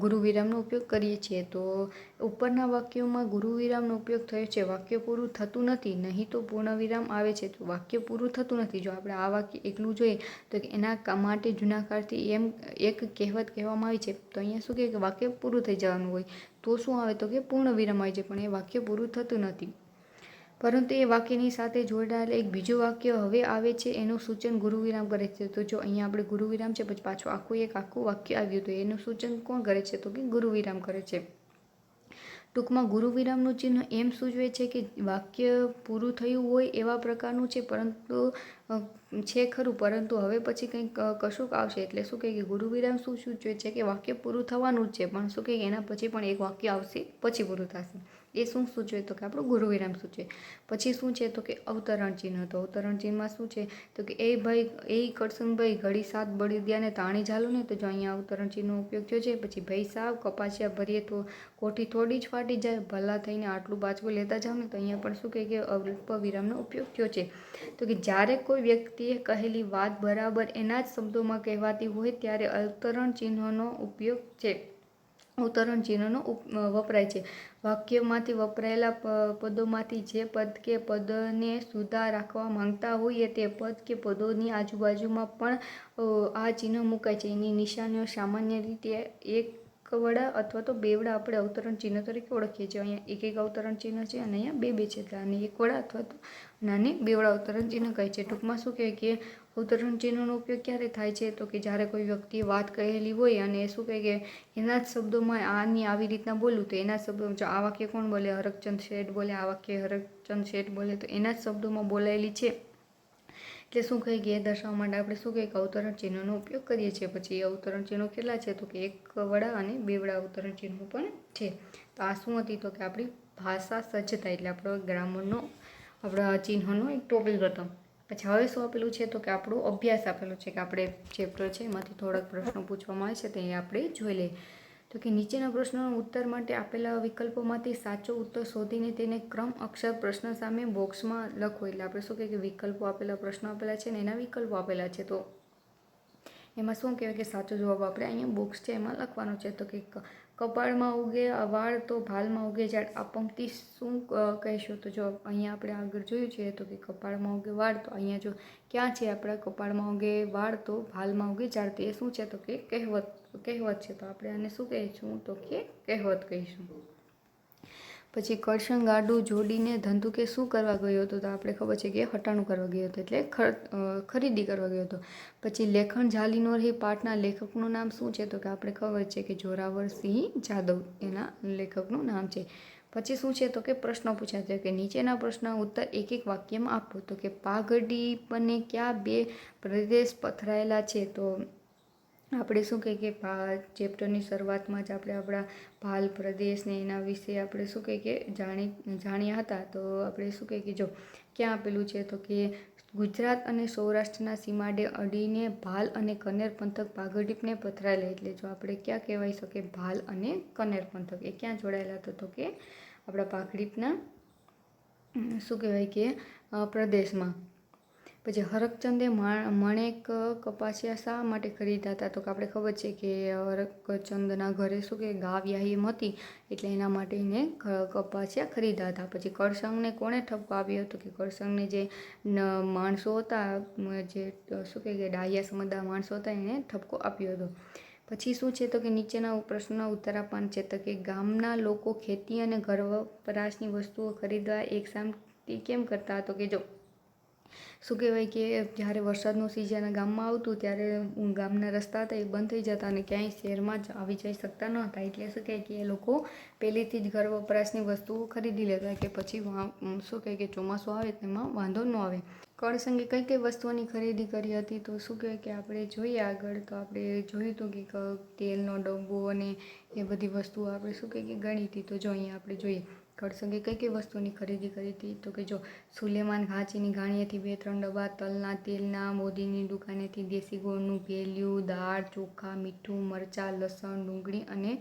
ગુરુવિરામનો ઉપયોગ કરીએ છીએ. તો ઉપરના વાક્યોમાં ગુરુવિરામનો ઉપયોગ થયો છે. વાક્ય પૂરું થતું નથી, નહીં તો પૂર્ણવિરામ આવે છે. તો વાક્ય પૂરું થતું નથી. જો આપણે આ વાક્ય એકલું જોઈએ તો એના માટે જૂના કાળથી એમ એક કહેવત કહેવામાં આવી છે. તો અહીંયા શું કહે કે વાક્ય પૂરું થઈ જવાનું હોય તો શું આવે? તો કે પૂર્ણવિરામ આવે છે, પણ એ વાક્ય પૂરું થતું નથી. પરંતુ એ વાક્યની સાથે જોડાયેલ એક બીજું વાક્ય હવે આવે છે, એનું સૂચન ગુરુવિરામ કરે છે. તો જો અહીંયા આપણે ગુરુવિરામ છે, પછી પાછું આખું વાક્ય આવ્યું, તો એનું સૂચન કોણ કરે છે? તો કે ગુરુવિરામ કરે છે. ટૂંકમાં ગુરુવિરામનું ચિહ્ન એમ સૂચવે છે કે વાક્ય પૂરું થયું હોય એવા પ્રકારનું છે, પરંતુ હવે પછી કંઈક કશુંક આવશે. એટલે શું કહે કે ગુરુવિરામ શું સૂચવે છે કે વાક્ય પૂરું થવાનું જ છે, પણ શું કહે એના પછી પણ એક વાક્ય આવશે, પછી પૂરું થશે. એ શું સૂચવે? તો કે આપણું ગુરુવિરામ સૂચવે. પછી શું છે? તો કે અવતરણ ચિહ્ન. તો અવતરણ ચિહ્નમાં શું છે? તો કે એ કરશનભાઈ ઘડી સાત બળદિયાને તાણી ઝાલો ને. તો જો અહીંયા અવતરણ ચિહ્નનો ઉપયોગ થયો છે. પછી ભાઈ સાહેબ કપાસિયા ભરીએ તો કોઠી થોડી જ ફાટી જાય, ભલા થઈને આટલું બાજવું લેતા જાવ ને. તો અહીંયા પણ શું કહે કે અલ્પવિરામનો ઉપયોગ થયો છે. તો કે જ્યારે કોઈ વ્યક્તિએ કહેલી વાત બરાબર એના જ શબ્દોમાં કહેવાતી હોય ત્યારે અવતરણ ચિહ્નનો ઉપયોગ છે. અવતરણ ચિહ્નનો વપરાય છે. વાક્યમાંથી વપરાયેલા પદોમાંથી જે પદ કે પદને સુધા રાખવા માંગતા હોઈએ તે પદ કે પદોની આજુબાજુમાં પણ આ ચિહ્ન મુકાય છે. એની નિશાનીઓ સામાન્ય રીતે એક વડા અથવા તો બેવડા આપણે અવતરણ ચિહ્ન તરીકે ઓળખીએ છીએ. અહીંયા એક અવતરણ ચિહ્ન છે અને અહીંયા બે છે, એટલે આને એક વડા અથવા તો નાની બેવડા અવતરણ ચિહ્ન કહે છે. ટૂંકમાં શું કહે કે અવતરણ ચિહ્નનો ઉપયોગ ક્યારે થાય છે? તો કે જ્યારે કોઈ વ્યક્તિએ વાત કહેલી હોય અને શું કહે કે એના જ શબ્દોમાં આવી રીતના બોલું, તો એના શબ્દોમાં જો આ વાક્ય કોણ બોલે? હરકચંદ શેઠ બોલે. આ વાક્ય હરકચંદ શેઠ બોલે, તો એના જ શબ્દોમાં બોલાયેલી છે. એટલે શું કહે કે એ દર્શાવવા માટે આપણે શું કહે કે અવતરણ ચિહ્નનો ઉપયોગ કરીએ છીએ. પછી એ અવતરણ ચિહ્નો કેટલા છે? તો કે એક વડા અને બેવડા અવતરણ ચિહ્નો પણ છે. તો આ શું હતી? તો કે આપણી ભાષા સજ્જતા, એટલે આપણો ગ્રામરનો આપણા ચિહ્નનો એક ટોપિક હતો. પછી હવે શું આપેલું છે? તો કે આપણો અભ્યાસ આપેલો છે કે આપણે ચેપ્ટર છે એમાંથી થોડાક પ્રશ્નો પૂછવામાં આવે છે, તે આપણે જોઈ લઈએ. તો કે નીચેના પ્રશ્નોના ઉત્તર માટે આપેલા વિકલ્પોમાંથી સાચો ઉત્તર શોધીને તેને ક્રમ અક્ષર પ્રશ્ન સામે બોક્સમાં લખો. એટલે આપણે શું કહે કે વિકલ્પો આપેલા, પ્રશ્નો આપેલા છે ને એના વિકલ્પો આપેલા છે. તો એમાં શું કહેવાય કે સાચો જવાબ આપણે અહીંયા બોક્સ છે એમાં લખવાનો છે. તો કે કપાળમાં ઉગે વાળ તો ભાલમાં ઉગે ઝાડ. આ પંક્તિ શું કહેશો? તો જો અહીંયા આપણે આગળ જોયું છે તો કે કપાળમાં ઉગે વાળ, તો અહીંયા જો ક્યાં છે આપણા કપાળમાં ઉગે વાળ તો ભાલમાં ઉગે ઝાડ, તો એ શું છે? તો કે કહેવત છે. તો આપણે આને શું કહીશું? તો કે કહેવત કહીશું. પછી કરશન ગાડું જોડીને ધંધુકે શું કરવા ગયો હતો? તો આપણે ખબર છે કે હટાણું કરવા ગયો હતો, એટલે ખરીદી કરવા ગયો હતો. પછી લેખન ઝાલીનો રહી પાઠના લેખકનું નામ શું છે? તો કે આપણે ખબર છે કે જોરાવરસિંહ જાદવ એના લેખકનું નામ છે. પછી શું છે? તો કે પ્રશ્નો પૂછાય છે કે નીચેના પ્રશ્નના ઉત્તર એક એક વાક્યમાં આપો. તો કે પાઘડી બને ક્યાં બે પ્રદેશ પથરાયેલા છે? તો આપણે શું કહીએ કે ચેપ્ટરની શરૂઆતમાં જ આપણે આપણા ભાલ પ્રદેશને એના વિશે આપણે શું કહીએ કે જાણ્યા હતા. તો આપણે શું કહીએ કે જો ક્યાં આપેલું છે તો કે ગુજરાત અને સૌરાષ્ટ્રના સીમાડે અડીને ભાલ અને કનેર પંથક પાઘડીપને પથરાયેલા. એટલે જો આપણે ક્યાં કહેવાય શકે ભાલ અને કનેર પંથક એ ક્યાં જોડાયેલા હતા તો કે આપણા પાઘડીપના શું કહેવાય કે પ્રદેશમાં. પછી હરકચંદે મણેક કપાસિયા શા માટે ખરીદ્યા હતા તો કે આપણે ખબર છે કે હરકચંદના ઘરે શું કે ગાવ્યાહી એમ હતી એટલે એના માટે એને કપાસિયા ખરીદ્યા હતા. પછી કરસંગને કોણે ઠપકો આપ્યો હતો કે કરસંગને જે માણસો હતા જે શું કહે કે ડાહ્યા સમજદાર માણસો હતા એને ઠપકો આપ્યો હતો. પછી શું છે તો કે નીચેના પ્રશ્નના ઉત્તર આપવાના છે તો કે ગામના લોકો ખેતી અને ઘર વપરાશની વસ્તુઓ ખરીદવા એક સામટી કેમ કરતા તો કે જો શું કહેવાય કે જ્યારે વરસાદનું સિઝન ગામમાં આવતું ત્યારે ગામના રસ્તા હતા એ બંધ થઈ જતા અને ક્યાંય શહેરમાં જ આવી જઈ શકતા ન હતા. એટલે શું કહે કે એ લોકો પહેલેથી જ ઘર વપરાશની વસ્તુઓ ખરીદી લેતા કે પછી શું કહે કે ચોમાસું આવે તેમાં વાંધો ન આવે. કરસંગે કઈ કઈ વસ્તુઓની ખરીદી કરી હતી તો શું કહેવાય કે આપણે જોઈએ આગળ તો આપણે જોયું હતું કે તેલનો ડબ્બો અને એ બધી વસ્તુઓ આપણે શું કહીએ કે ગણી હતી. તો જો અહીંયા આપણે જોઈએ કરસંગે કઈ કઈ વસ્તુઓની ખરીદી કરી હતી તો કે જો સુલેમાન ઘાંચીની ઘાણીએથી 2-3 ડબ્બા તલના તેલના, મોદીની દુકાનેથી દેશી ગોળનું ભેલિયું, દાળ ચોખા, મીઠું, મરચાં, લસણ, ડુંગળી અને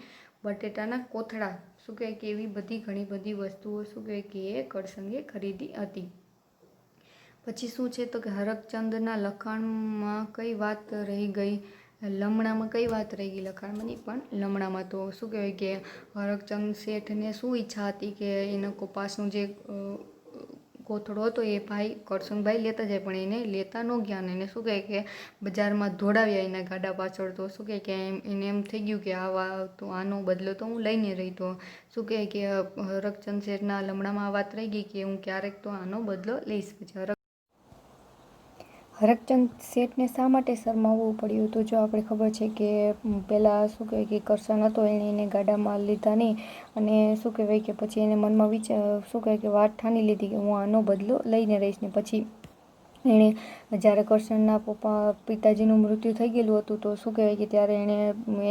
બટેટાના કોથળા શું કહેવાય કે એવી બધી ઘણી બધી વસ્તુઓ શું કહેવાય કે એ કરસંગે ખરીદી હતી. પછી શું છે તો કે હરકચંદના લખાણમાં કઈ વાત રહી ગઈ લમણામાં કઈ વાત રહી ગઈ લખાણમાં નહીં પણ લમણામાં. તો શું કહેવાય કે હરકચંદ શેઠને શું ઈચ્છા હતી કે એનો કપાસનો જે કોથળો હતો એ ભાઈ કરસનભાઈ લેતા જાય પણ એને લેતા ન ગયા અને એને શું કહે કે બજારમાં દોડાવ્યા એના ગાડા પાછળ. તો શું કહે કે એને એમ થઈ ગયું કે આવા તો આનો બદલો તો હું લઈને રહી. તો શું કહે કે હરકચંદ શેઠના લમણામાં આ વાત રહી ગઈ કે હું ક્યારેક તો આનો બદલો લઈશ. પછી હરકચંદ શેઠને શા માટે શરમાવવું પડ્યું તો જો આપણે ખબર છે કે પહેલાં શું કહેવાય કે કરસન હતો એને ગાડામાં લીધા નહીં અને શું કહેવાય કે પછી એને મનમાં શું કહેવાય કે વાત ઠાની લીધી કે હું આનો બદલો લઈને રહીશ. ને પછી એણે જ્યારે કરસનના પિતાજીનું મૃત્યુ થઈ ગયેલું હતું તો શું કહેવાય કે ત્યારે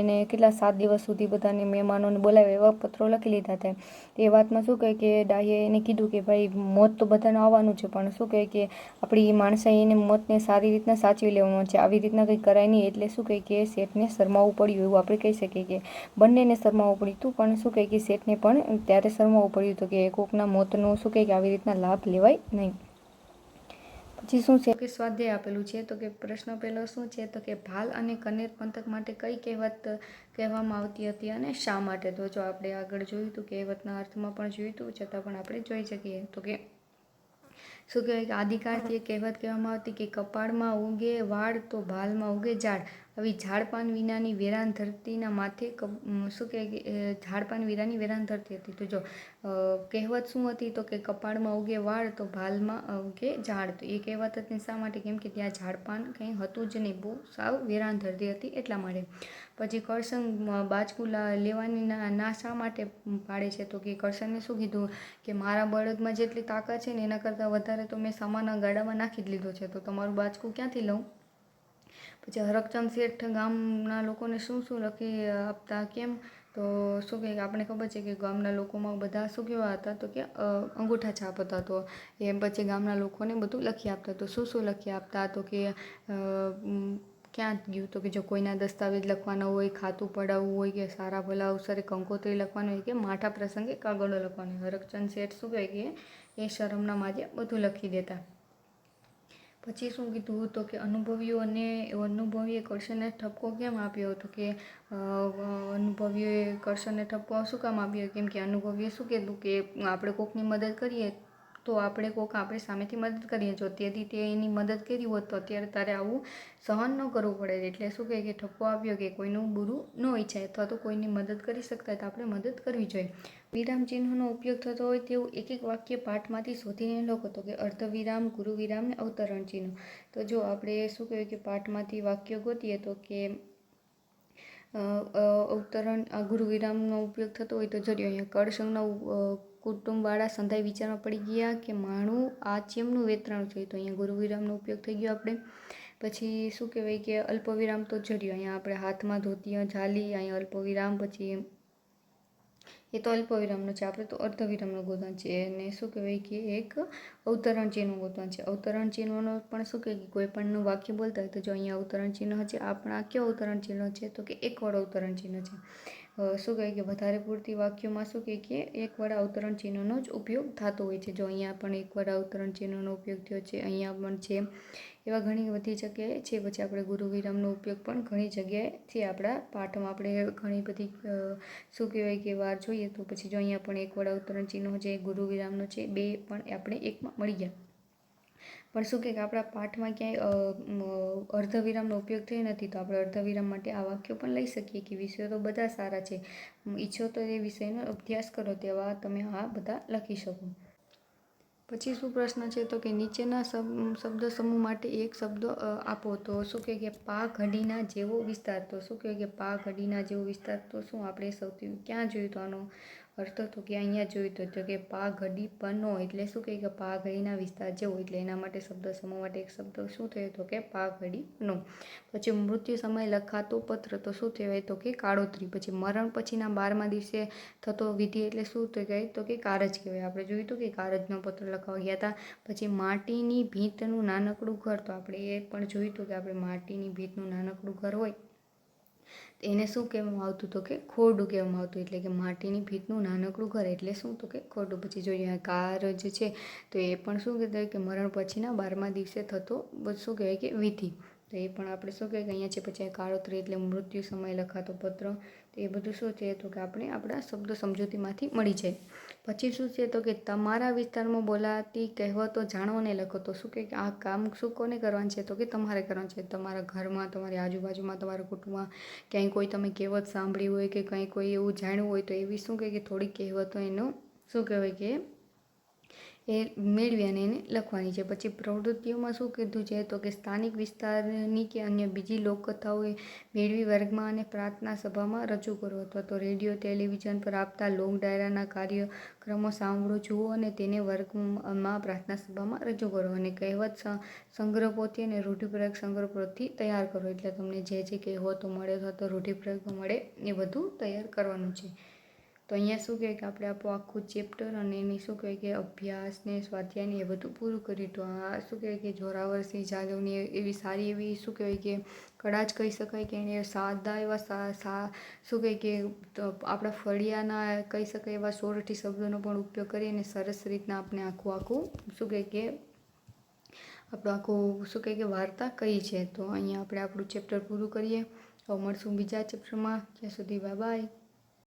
એને કેટલા 7 દિવસ સુધી બધાને મહેમાનોને બોલાવ્યા એવા પત્રો લખી લીધા હતા. એ વાતમાં શું કહે કે ડાહીએ એને કીધું કે ભાઈ મોત તો બધાને આવવાનું છે પણ શું કહે કે આપણી માણસાઈ એને મોતને સારી રીતના સાચવી લેવાનું છે આવી રીતના કંઈ કરાય નહીં. એટલે શું કહે કે શેઠને શરમાવવું પડ્યું એવું આપણે કહી શકીએ કે બંનેને શરમાવવું પડ્યું હતું પણ શું કહે કે શેઠને પણ ત્યારે શરમાવવું પડ્યું હતું કે કોકના મોતનું શું કહે કે આવી રીતના લાભ લેવાય નહીં. પછી શું છે કે સ્વાધ્યાય આપેલું છે તો કે પ્રશ્ન પહેલો શું છે તો કે ભાલ અને કનેર પંથક માટે કઈ કહેવત કહેવામાં આવતી હતી અને શા માટે. તો જો આપણે આગળ જોયું હતું કહેવતના અર્થમાં પણ જોયું હતું છતાં પણ આપણે જોઈ શકીએ તો કે શું કહેવાય કે આદિકાળથી એક કહેવત કહેવામાં આવતી કે કપાળમાં ઉગે વાળ તો ભાલમાં ઉગે ઝાડ. આવી ઝાડપાન વિનાની વેરાન ધરતીના માથે શું કહેવાય કે ઝાડપાન વિનાની વેરાન ધરતી હતી. તો જો કહેવત શું હતી તો કે કપાળમાં ઉગે વાળ તો ભાલમાં ઉગે ઝાડ. તો એ કહેવત હતી શા માટે કેમ કે ત્યાં ઝાડપાન કંઈ હતું જ નહીં બહુ સાવ વેરાન ધરતી હતી એટલા માટે. પછી કરસન બાચકું લેવાની ના શા માટે પાડે છે તો કે કરસનને શું કીધું કે મારા બળદમાં જેટલી તાકાત છે ને એના કરતાં વધારે તો મેં સામાનના ગાડામાં નાખી જ લીધો છે તો તમારું બાચકું ક્યાંથી લઉં. પછી હરકચંદ શેઠ ગામના લોકોને શું શું લખી આપતા કેમ તો શું કહે કે આપણે ખબર છે કે ગામના લોકોમાં બધા શું કેવા હતા તો કે અંગૂઠા છાપ હતા. તો એ પછી ગામના લોકોને બધું લખી આપતા. તો શું શું લખી આપતા તો કે ક્યાં ગયું તો કે જો કોઈના દસ્તાવેજ લખવાના હોય, ખાતું પડાવવું હોય કે સારા ભલા અવસરે કંકોત્રી લખવાનું હોય કે માઠા પ્રસંગે કાગળો લખવાનું હોય. હરકચંદ શેઠ શું કહે કે એ શરમના માજે બધું લખી દેતા. પછી શું કીધું તો કે અનુભવીએ કરસનને ઠપકો કેમ આપ્યો હતો કે અનુભવીએ કરસનને ઠપકો શું કામ આપ્યો કેમ કે અનુભવીએ શું કીધું કે આપણે કોકની મદદ કરીએ તો આપણે આપણે સામેથી મદદ કરીએ. જો તેથી તે એની મદદ કરી હોત તો અત્યારે તારે આવું સહન ન કરવું પડે. એટલે શું કહે કે ઠપકો આપ્યો કે કોઈનું બુરું ન ઈચ્છાય અથવા તો કોઈની મદદ કરી શકતા હોય તો આપણે મદદ કરવી જોઈએ. વિરામ ચિહ્નનો ઉપયોગ થતો હોય તેવું એક વાક્ય પાઠમાંથી શોધીને લખો. તો કે અર્ધવિરામ, ગુરુવિરામ ને અવતરણ ચિહ્ન. તો જો આપણે શું કહેવાય કે પાઠમાંથી વાક્ય ગોતીએ તો કે અવતરણ ગુરુવિરામનો ઉપયોગ થતો હોય તો જડ્યો અહીંયા કરસંગના કુટુંબવાળા સંધાઈ વિચારમાં પડી ગયા કે માણું આ ચેમનું વેતરણ છે તો અહીંયા ગુરુવિરામનો ઉપયોગ થઈ ગયો આપણે. પછી શું કહેવાય કે અલ્પવિરામ તો જડ્યું, અહીંયા આપણે હાથમાં ધોતી ઝાલી, અહીંયા અલ્પવિરામ, પછી એ તો અલ્પવિરામનો છે, આપણે તો અર્ધવિરામનો ગોતવાનું છે. અને શું કહેવાય કે એક અવતરણ ચિહ્ન ગોતવાનું છે. અવતરણ ચિહ્નોનો પણ શું કહે કે કોઈ પણનું વાક્ય બોલતા હોય તો જો અહીંયા અવતરણ ચિહ્ન છે, આપણા કયો અવતરણ ચિહ્ન છે તો કે એકવડ અવતરણ ચિહ્ન છે. શું કહે કે વધારે પૂરતી વાક્યોમાં શું કહે કે એકવડ અવતરણ ચિહ્નનો જ ઉપયોગ થતો હોય છે. જો અહીંયા પણ એકવડ અવતરણ ચિહ્નનો ઉપયોગ થયો છે, અહીંયા પણ છે, એવા ઘણી બધી જગ્યાએ છે. પછી આપણે ગુરુ વિરામનો ઉપયોગ પણ ઘણી જગ્યાએ છે. આપણા પાઠમાં આપણે ઘણી બધી શું કહેવાય કે વાર જોઈએ તો પછી જો અહીંયા પણ એકવડ અવતરણ ચિહ્નો છે, ગુરુ વિરામનો છે, બે પણ આપણે એકમાં મળી ગયા. પણ શું કહે કે આપણા પાઠમાં ક્યાંય અર્ધવિરામનો ઉપયોગ થયો નથી, તો આપણે અર્ધવિરામ માટે આ વાક્યો પણ લઈ શકીએ કે વિષયો તો બધા સારા છે, ઈચ્છો તો એ વિષયનો અભ્યાસ કરો તેવા તમે આ બધા લખી શકો. પછી શું પ્રશ્ન છે તો કે નીચેના શબ્દ સમૂહ માટે એક શબ્દ આપો. તો શું કહે કે પા ઘડીના જેવો વિસ્તાર. તો શું કહે કે પા ઘડીના જેવો વિસ્તાર, તો શું આપણે સૌથી ક્યાં જોયું તો આનો અર્થ તો કે અહીંયા જોયું તો કે પા ઘડી પનો, એટલે શું કહે કે પા ઘડીના વિસ્તાર જેવો, એટલે એના માટે શબ્દ સમૂહ માટે એક શબ્દ શું થયો તો કે પા ઘડી પનો. પછી મૃત્યુ સમયે લખાતો પત્ર, તો શું કહેવાય તો કે કાળોતરી. પછી મરણ પછીના 12મા દિવસે થતો વિધિ એટલે શું કહેવાય તો કે કારજ કહેવાય. આપણે જોયું હતું કે કારજનો પત્ર લખવા ગયા હતા. પછી માટીની ભીંતનું નાનકડું ઘર, તો આપણે એ પણ જોયું હતું કે આપણે માટીની ભીંતનું નાનકડું ઘર હોય એને શું કહેવામાં આવતું તો કે ખોરડું કહેવામાં આવતું, એટલે કે માટીની ભીંતનું નાનકડું ઘર એટલે શું તો કે ખોરડું. પછી જોઈએ કારજ છે તો એ પણ શું કહેવાય કે મરણ પછીના 12મા દિવસે થતો શું કહેવાય કે વિધિ, તો એ પણ આપણે શું કહેવાય કે અહીંયા છે. પછી કાળોતરી એટલે મૃત્યુ સમયે લખાતો પત્ર, તો એ બધું શું છે તો કે આપણે આપણા શબ્દ સમજૂતીમાંથી મળી જાય. પછી શું છે તો કે તમારા વિસ્તારમાં બોલાતી કહેવતો જાણો અને લખો. તો શું કહે કે આ કામ શું કોને કરવાનું છે તો કે તમારે કરવાનું છે. તમારા ઘરમાં, તમારી આજુબાજુમાં, તમારા કુટુંબમાં ક્યાંય કોઈ તમે કહેવત સાંભળી હોય કે કંઈ કોઈ એવું જાણ્યું હોય તો એવી શું કહે કે થોડીક કહેવતો એનો શું કહેવાય કે એ મેળવી અને એને લખવાની છે. પછી પ્રવૃત્તિઓમાં શું કીધું છે તો કે સ્થાનિક વિસ્તારની કે અન્ય બીજી લોકકથાઓ મેળવી વર્ગમાં અને પ્રાર્થના સભામાં રજૂ કરો, અથવા તો રેડિયો ટેલિવિઝન પર આપતા લોક ડાયરાના કાર્યક્રમો સાંભળો, જુઓ અને તેને વર્ગમાં પ્રાર્થના સભામાં રજૂ કરો. અને કહેવત સંગ્રહ પોથી અને રૂઢિપ્રયોગ સંગ્રહ પોથી તૈયાર કરો, એટલે તમને જે કહેવતો મળે અથવા તો રૂઢિપ્રયોગો મળે એ બધું તૈયાર કરવાનું છે. તો અહીંયા શું કહે કે આપણે આપણું આખું ચેપ્ટર અને એની શું કહે કે અભ્યાસ ને સ્વાધ્યાયને એ બધું પૂરું કર્યું. તો આ શું કહે કે જોરાવરસિંહ જાદવની એવી સારી એવી શું કહેવાય કે કળા જ કહી શકાય કે એને સાદા એવા શું કહે કે આપણા ફળિયાના કહી શકાય એવા 16 શબ્દોનો પણ ઉપયોગ કરી અને સરસ રીતના આપણે આખું શું કહે કે આપણું આખું શું કહે કે વાર્તા કહી છે. તો અહીંયા આપણે આપણું ચેપ્ટર પૂરું કરીએ. હવે મળશું બીજા ચેપ્ટરમાં. ત્યાં સુધી બાય બાય.